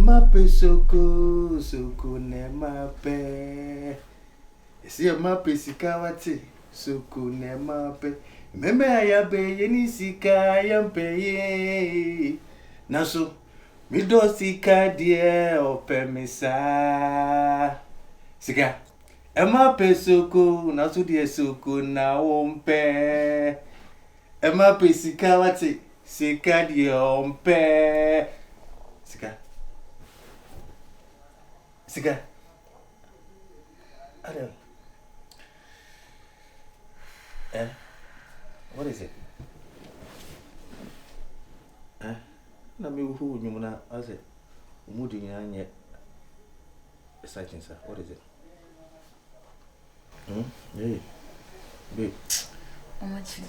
mape soko ne mape. See a mape Sika wati soko ne mape. Meme ayabe yeni Sika yampe. Naso mi do Sika die ope misa. Sika mape soko naso die soko na ompe. Mape Sika wati Sika die ompe. Sika. Adam. What is it? Na me who you na as it. Moody anye exciting sir. What is it? Hey. Babe. How much?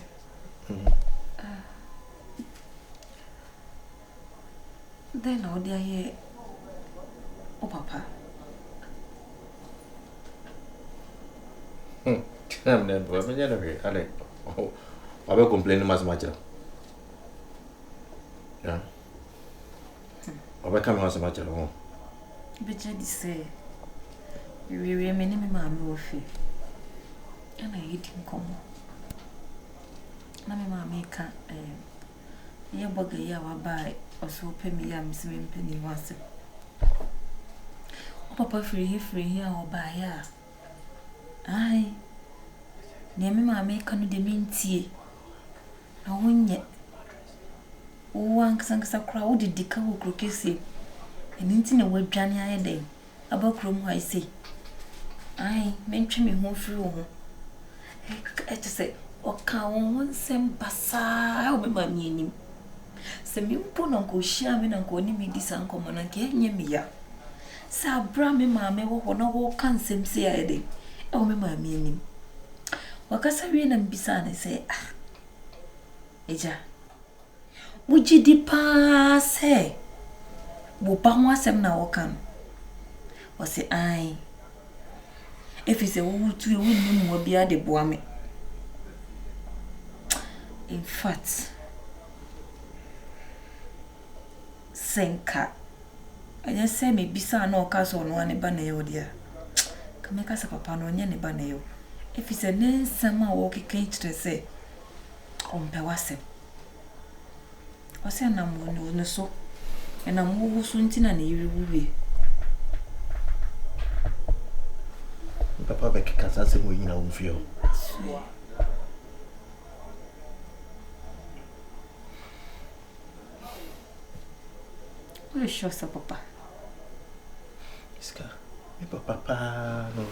Then how do I oh papa. I'm not going to Ale. Oh, I will complain as much. Yeah. I will come as much alone. But you say, you remain in my mouth. And I eat him come. Mamma make a young bugger ya buy or so pay me yam swimming penny once. Papa free here or buy ya. Aye. Near me, my make on the mean tea. I won't yet. One sanks a crowded decal croquet, and into a web Johnny a day. About room, I say. Aye, mention me home through. I to say, or cow one sem bassa, I'll be my meaning. Some you put Uncle Shaman and go me this uncommon and get near me ya. Sa brammy mamma will not walk on some say a day. Oh, me my meaning. Wakasa wina mbisane say Eja Muji dipa say Wupangwa sem na wakam Wase ai Efi se wutu yu winu wabia de buame. In fact Senka Anya se me bisa na okaso no ane ba na yo dia Kameka sa papa no nya ne ba na yo. If it's a name, someone walking cage to say, on Pewasem. Was a number no so, and I'm more soon in an eerie movie. Papa Becky can answer me in our own field. What is sure, sir, Papa? Sika, me papa no.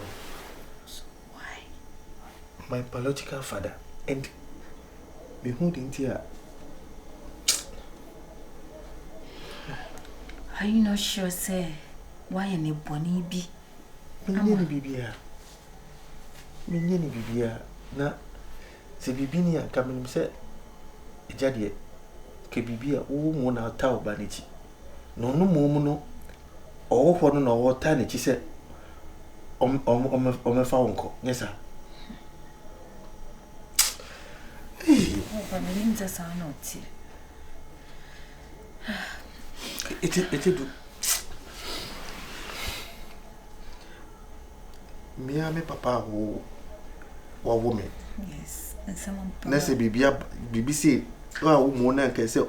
My biological father and me holding here. Are you not sure, sir? Why any bonny be? Many bibia. Many bibia. Na se bibinia coming say Jadie Kebibia, oh, mona tau banity. No mono or one or tiny, she said. My phone call. Yes, sir. But my limbs are not. It do. Me and papa who woman. Yes, and someone. Let's say BBC. Oh, Mona can say,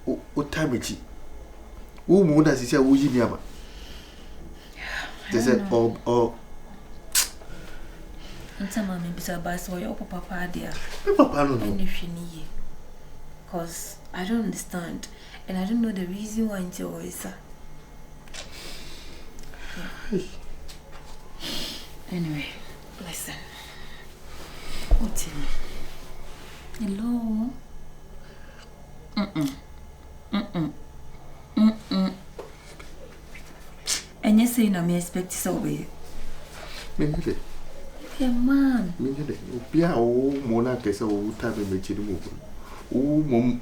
oh, time it. Oh, Mona, she said, oh, you they said, oh. Some mammy besides or your papa, dear. Papa, no, if you need, because I don't understand, and I don't know the reason why it's always, sir. Anyway, listen. What's in? Hello. And you say, I may expect so way. Hey, man. Pia, oh, Mona, guess, oh, time and make you move. Oh, Mom.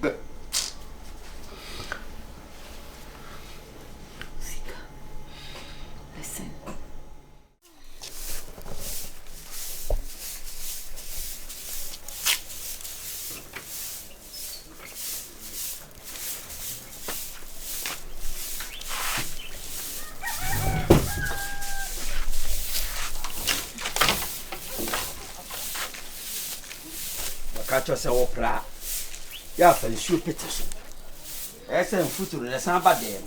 Sika, listen. catch yourself opera. Ya fa nsuo petition. Ese mfuturu na san ba dem.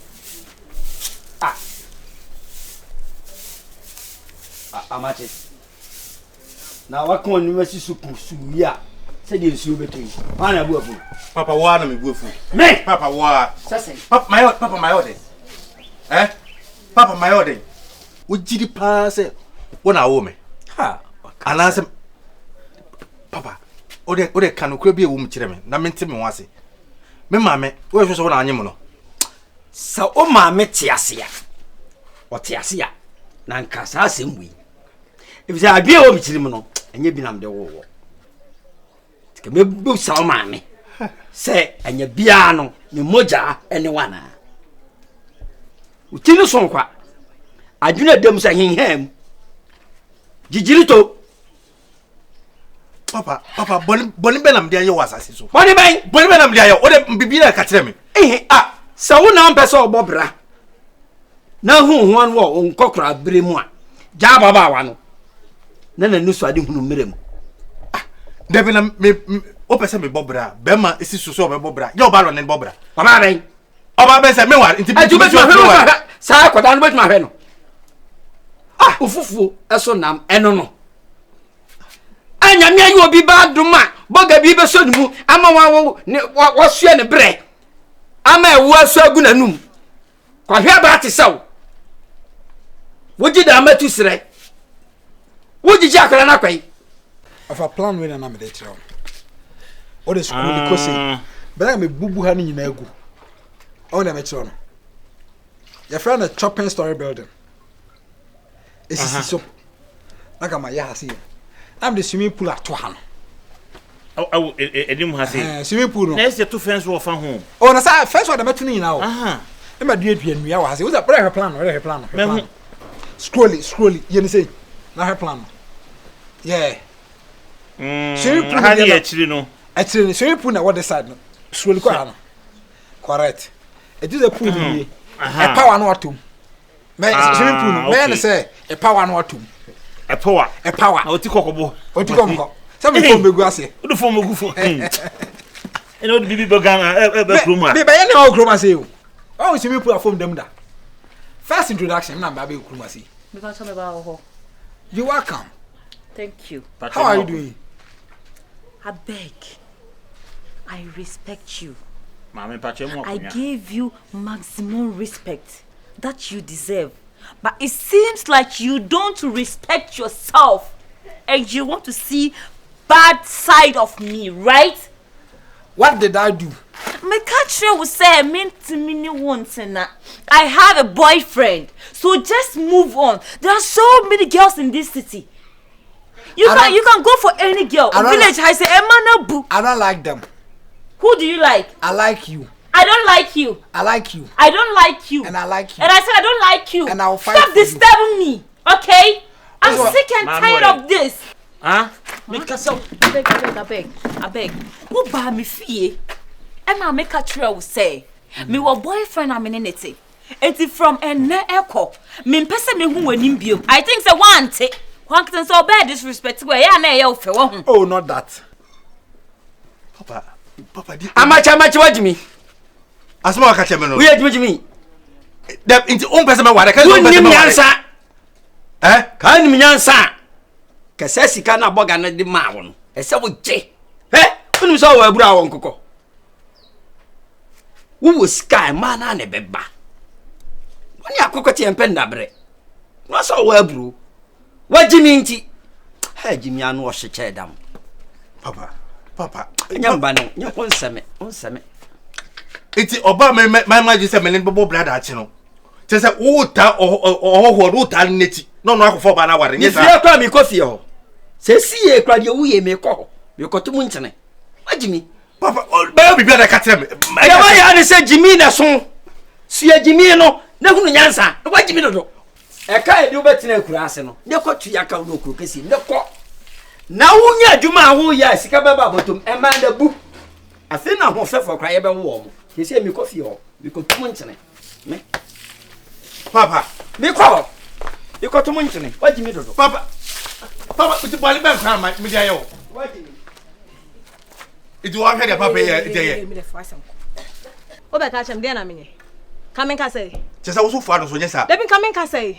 Amache. Na wako university suya. Say the nsuo betoi. Ana abu afu. Papa wa na me bu afu. Me Papa wa. Sase. Papa my order. Papa my order. Wo gidi pa se wona wo me. Ha. Anase Papa. Ode kanokura bi e wo mu kire me. Na mente me wase. Me mame, wo hwe so wona anyem no. Sa o mame tiase ya. O tiase ya. Na nka sa asembui. Ebise adwe wo mikiri mu no, enye bi nam de wo. Tike me bu sa o mame. Se enye bia no, me moja ene wana. Utini so nkwa. Adwuna dem sa hinham. Jijirito. Papa, boni benam dia ye wasase so. Boni benam dia ye, o de bibi na ka kire me. Sa wo na mpese obobra. Na hu an wo nkokora bremu a. Ja baba wa no. Na nusu ade hunu merem. Debi na me o pese me bobra, be ma esi so be bobra. Ye oba lo ne bobra. Baba ben. Oba be se me wa nti bi sa akoda no betuma hwe no. Ufufu eso nam eno no. Anya me ayi obi ba duma, boga bi be so nimu ama wa sue ne bre. Ama ewu aso agunanum. Kwa hwe ba te saw. Woji da amatu sire. Woji ji akara na kwai. Afa plan we na me dey tell. O de school di ko say. Bela me bubu ha ni nyina agu. O na me tell no. Your friend a chopping story building. Esi so. Naka ma ya hase. Am the swimming pool at to han. Edim hase. Swimming pool no. Na ese to fence wo fa ho. Oh na sa first one da metu ni nyina o. E ma dua nua wa hase. Wo za pre plan no. Scrolly, you know say. Na her plan. Yeah. Swimming pool ha ni achiri no. Actually, swimming pool na what the side no. Scrolly kwa no. Correct. It is a pool here. A power no atom. Me swimming pool no. Me say a power no atom. A power. Na oti kokobo. Oti komko. Some people be go ase. O do fo mogu fo. E no bibi bogan e be kroma. Be ye na o kroma say o. Oh, swimming pool afom dem da. First introduction na ba be kroma say. Because I'm about You welcome. Thank you. How are you doing? I beg. I respect you. Mama pache mo I give you maximum respect that you deserve. But it seems like you don't respect yourself and you want to see bad side of me, right? What did I do? My country will say I mean to me once and I have a boyfriend. So just move on. There are so many girls in this city. You can go for any girl. Village I say Emana Boo. I don't like them. Who do you like? I like you. I don't like you. I like you. I don't like you. And I like you. And I said I don't like you. And I'll fight Stop for you. disturbing me, okay? I'm sick and tired of this. Make yourself. I beg. Who buy me fee? Emma make a trail say. Me wa boyfriend I'm in it. It's from echo. Me pese me who when bio. I think say one take. One can so bad disrespect where ya na ya ofe wo. Oh, not that. Papa, Amacha wajimi. asma wa ka che me no. We ajimi. Dem inti on pese me ware ka Won on pese nim me ware. nyansa. Ka nim nyansa. Ka se sika na boga na de ma wo no. Ese wo je. Won so wa abura wo nkoko. Wo sky ma na ne beba. Woni akoko te empe ndabre. No so wa aburu. Wajimi nti. Ha jimi anu o hyeche dam. Papa. Nyamba no, nya onseme. Iti oba my just me bobo brother achi no. Te se wo ta ohoho ta neti. No akofo ba na ware. Ni fie kwa mi kofi ho. Se sie kwa de wuye me ko. Me ko tumu nchene. Wajimi. Papa, ba bibia da ka tire me. Ya wa ya ne se jimi na so. Sua jimi no, na hunu nyansa. Wajimi dodo. E kai de obetina akura ase no. Ne ko tu ya ka no okuru kesi. Ne ko. Na wunya adwuma ho ya sika baba botom e ma da bu. Afi na ho fefo kwa ye be wo mo. Kesi mi kofi ho. Mi ko tumu nchene. Me. Papa, Mi ko. Mi ko tumu nchene. Wajimi dodo. Papa, uti bali ben kwa ma mi dia yo. Wajimi. It was head papa here. Oba catch him there na me. Come can say. Just also father so yes sir. Let me come can say.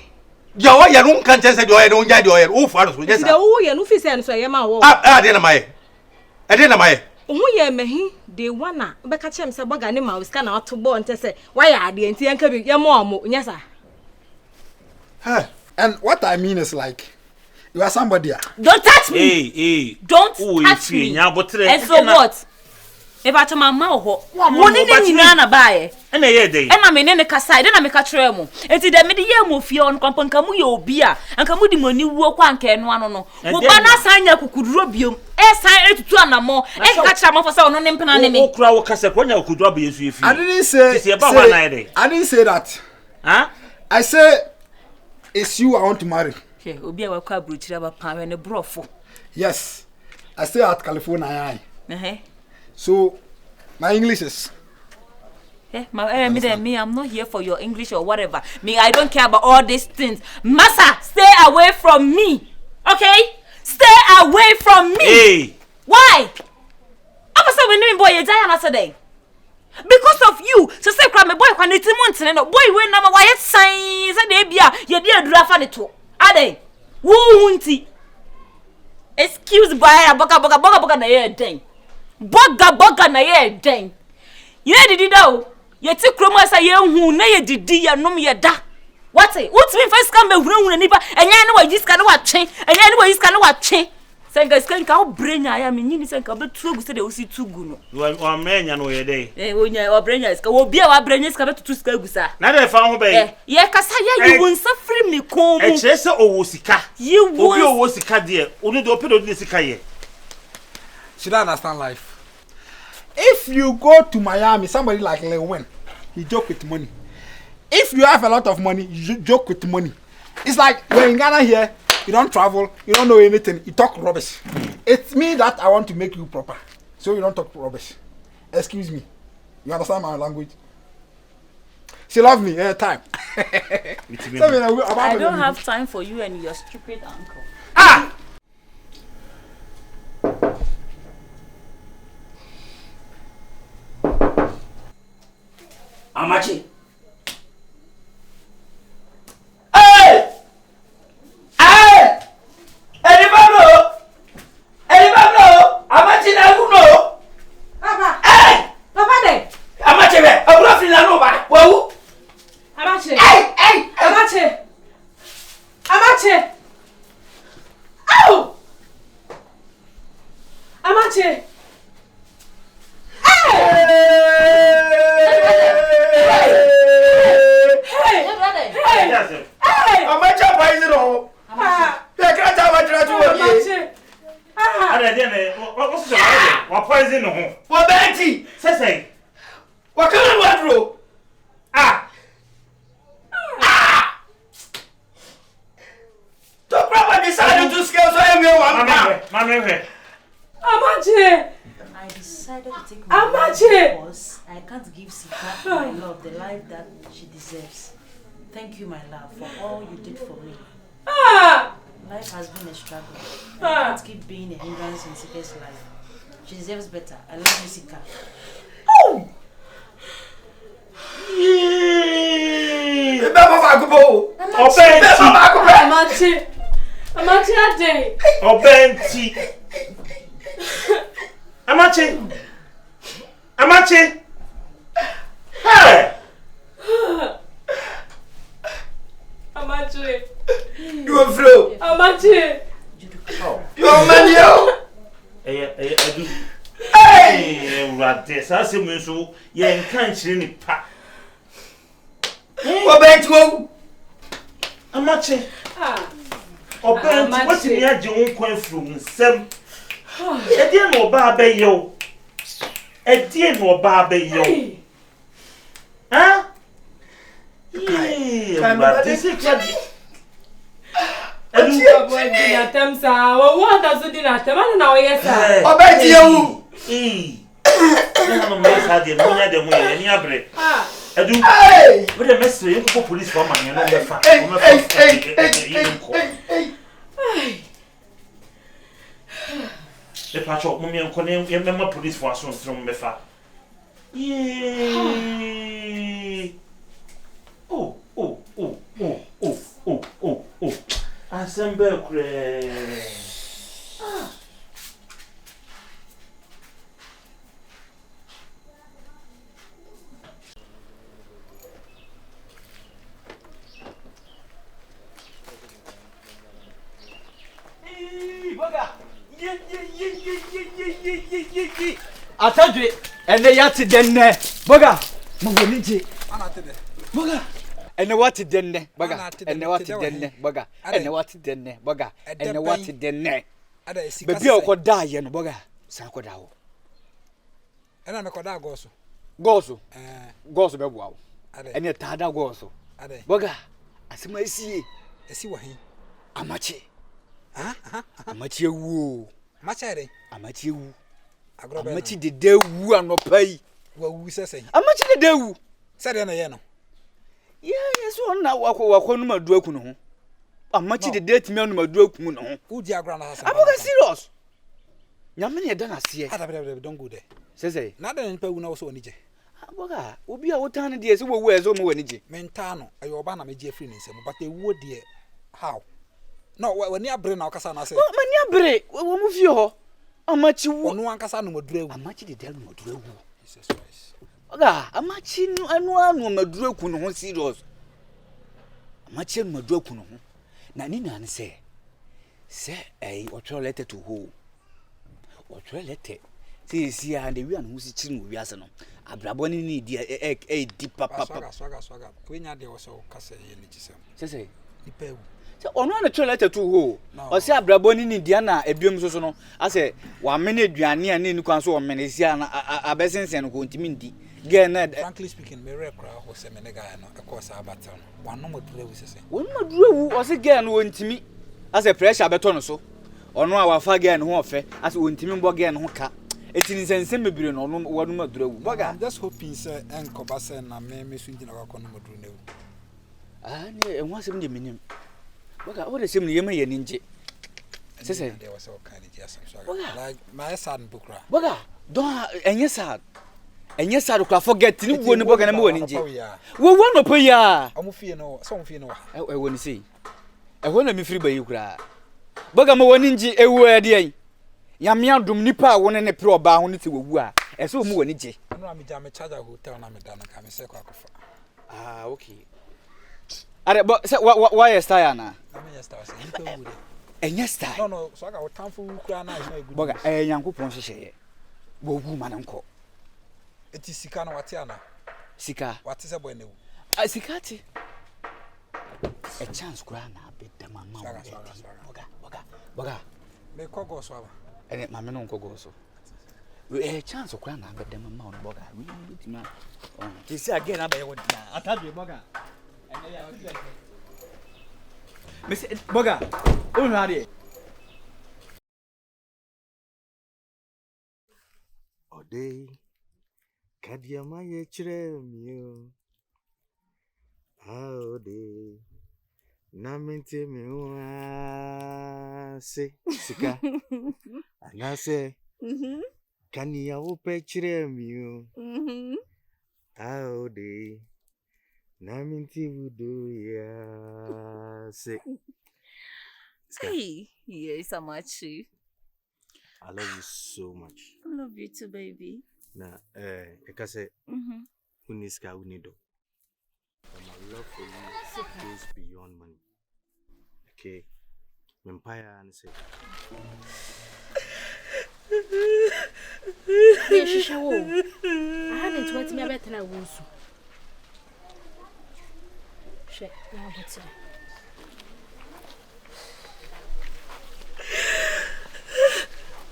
Ya wa ya no kan say the oil don't jade oil. Oh father so yes sir. The who ye no fi say so ye ma wo. Dey na my. Dey na my. Who ye mehi dey one na oba catch him say boga ne ma wiska na to ball nte say why ade enti enka bi ye mo yes sir. And what I mean is like you are somebody. Don't touch me. Hey. Don't touch me. And so what? If I tell my mouth, money na buy. And a day. And I'm in the casai, then I make a tremo. And to the media move you on company camu beer and come with the money walk one can one no. Bana sign ya could rob you. Sign it to an more. And catch a mouth for someone on enemy. Crowd Cassaponia could rob you. I didn't say that. Huh? I say it's you I want to marry. Okay, Obi will call Bruce about power and a brothel. Yes. I stay at California. So my English is me, I'm not here for your English or whatever. Me, I don't care about all these things. Massa, stay away from me. Okay? Stay away from me. Hey. Why? I'm sorry, we boy, you die yesterday. Because of you, so say cry me boy when it's months and boy when number why it signs and they be you dear draft it to. Are they? Wunti. Excuse boy, boga na ye thing. Boga na ye den. Ye didi da o. Ye ti kromo asa ye hu na ye didi ya nom ye da. What me first come be hunu nipa enya ne wa yiska ne wa twen. Enya ne wa yiska ne wa twen. Senga skan ka o brenya ya me nyini senka be tugu se de o si tugu no. Wa menya no ye dey. Onya o brenya iska wo bia wa brenya iska be tutu sika gusa. Na dey fa ho be. Ye kasa ya you won safri me kom. E kire se owo sika. You won. Obi owo sika de. Onu de opedo de sika ye. Should I understand life? If you go to Miami, somebody like Lil Wayne, he joke with money. If you have a lot of money, you joke with money. It's like you're in Ghana here, you don't travel, you don't know anything, you talk rubbish. It's me that I want to make you proper, so you don't talk rubbish. Excuse me. You understand my language? She loves me time. I don't have time for you and your stupid uncle. Ah! Amachi. Hey! Hey! Anybody? Amachi na who know? Papa. Hey! Papa de. Amachi be. Abura fi na no ba. Wo. Amachi. Hey! Amachi. Ow! Amachi. Poison no. What Betty? Say. What kind of wardrobe? Don't probably decide to scale so I will Mama. Amachi. I decided to take my life because I can't give Sika my love, the life that she deserves. Thank you, my love, for all you did for me. Life has been a struggle. I can't keep being a hindrance in Sika's life. She deserves better. I love you, Sika. Oh! Amachi. Hey! Amachi. You are flow. Amachi. You are manual. Hey! Rade, sase mu so ye nka nchire ni pa. Obentu. Amachi. Obentu, what you age won kwan from nsem. Edie no ba be yo. Edie no ba be yo. Huh? Can Rade se kwadi. Dinner time, sir. What does the dinner time? Now, yes, sir. Obentu you. No mais had the money the way any abre. Edu. With the message you police for man, you know the fact. Pacho, Mummy and Conan, your member police for us from Mefa. Yay! Oh. Assemble. Atadwe ene yati denne boga mugwonije boga ene wati denne boga ene wati denne boga ene wati denne boga ene wati denne bebi okoda ye no boga san koda ho ena me koda goso bebo awo ene tada goso boga asema esi wahi amachi amachi ewu machare amachi ewu amachi de dewu anopai wa wu sese amachi de dewu sede na ye no yes na wakọ no madu aku no ho amachi de date me no madu aku no ho udi agro na hasa aboga serious nyame ne da na se adabere don't go there sese na da npa wu na wo so onije aboga obi a wotan de ese wo wu ezo mo wanije menta no ayo ba na meje free ni nsem but ewu de how no wani abre na okasa na se mani abre wo mu fie ho amachi wo onu ankasa no madura ewu amachi de del madura ewu Jesus Christ oga amachi no anu madura eku no ho serious amachi no madura eku no ho na ni nan se o tro letter to ho o tro letter si and we an hu si chiri mo wiase no abrabo ni di di papa swaga we nya de wo so kasa ye ni gisem sese ni pewu ono na tro letter to ho o si abrabo ni dia na ebiom so no ase wa mene aduane a ni kwan so o mene si na abesensen no ko ntimi ndi ge na frankly speaking me rekra ho se mene ga no e ko sa abatel no wano madura ewu sese wonu madura ewu o se ge no wontimi ase pressure beto no so ono a wafa ge no ho ofe ase wontimi mbo ge no ho ka etini sense mebire no ono wonu madura ewu boga I'm just hoping say enkoba say na me so ngina ga kono madura ewu ne enwa sem de minim boga o de sem ne yema ye ninje sese de was o kan ji asam so like my son bukra boga don enye sad kwa forget ni wo ni boga na me woni nje wo no po ya amu fie no so mu fie no e woni sei e ho na mi firi bayi kura boga me woni nje ewu ade ai yame adum nipa a woni ne pre oba ho ne te wowu a e so mu woni nje no am ja me charger hotel na me da na ka me se kwa kofa okay are bo se why style na am ya style se nipa wu enye style no so ga wotamfo kura na is not good boga yankopon hyehyeye bo wu ma nanko eti sika na wate ana sika wate se boy na wu sika ti a chance kura na bedda mama boga me kogo so aba ene mama no kogo so a chance kura na bedda mama on boga we bitima ti si again na ba ye wodi na atadwe boga ene ya wodi me se boga o no ade ode kadiama ye chire mi o ode na mente mi wa se sika anase kani ya ope chire mi o ode na mente budo ya se Hey, yes, so much. I love you so much. I love you too, baby. Na ekase uniska unido. My love for you goes beyond money. Okay. Empire and say. Yes, shisha wo. I haven't went me better na wusu. She, na botse.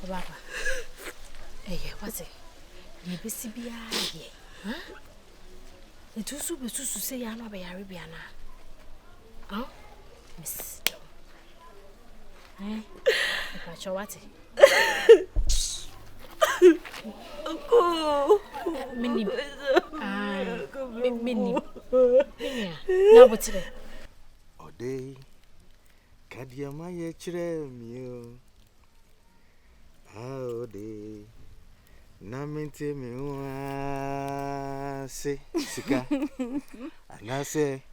Baba. What's it? You be CBI. Huh? The two super say I'm not by Arabiana. Oh, Miss. But your what? Minnie. Minnie. Now what's it? Ode Kadiama ye chire mi o me say, Sika. And I say,